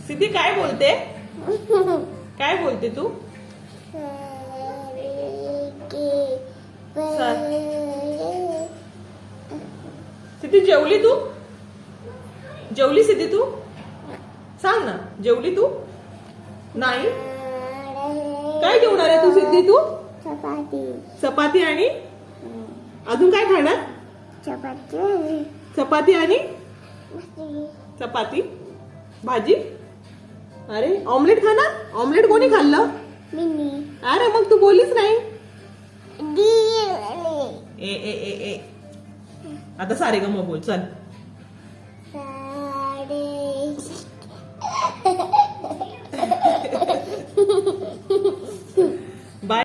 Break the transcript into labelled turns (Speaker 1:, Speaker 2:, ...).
Speaker 1: सिद्धी काय बोलते? काय बोलते तू? सिद्धी जेवली तू? जेवली सिद्धी तू? सांग ना, जेवली तू? नाही. काय जेवणार आहे तू सिद्धी तू?
Speaker 2: चपाती.
Speaker 1: चपाती आणि अजून काय खाणार?
Speaker 2: चपाती.
Speaker 1: चपाती आणि चपाती भाजी. अरे ऑमलेट खाणार? ऑमलेट कोणी खाल्लं?
Speaker 2: मिनी.
Speaker 1: अरे मग तू बोललीच नाही.
Speaker 2: डी.
Speaker 1: ए ए ए ए आता सारे गम बोल चल.
Speaker 2: साडे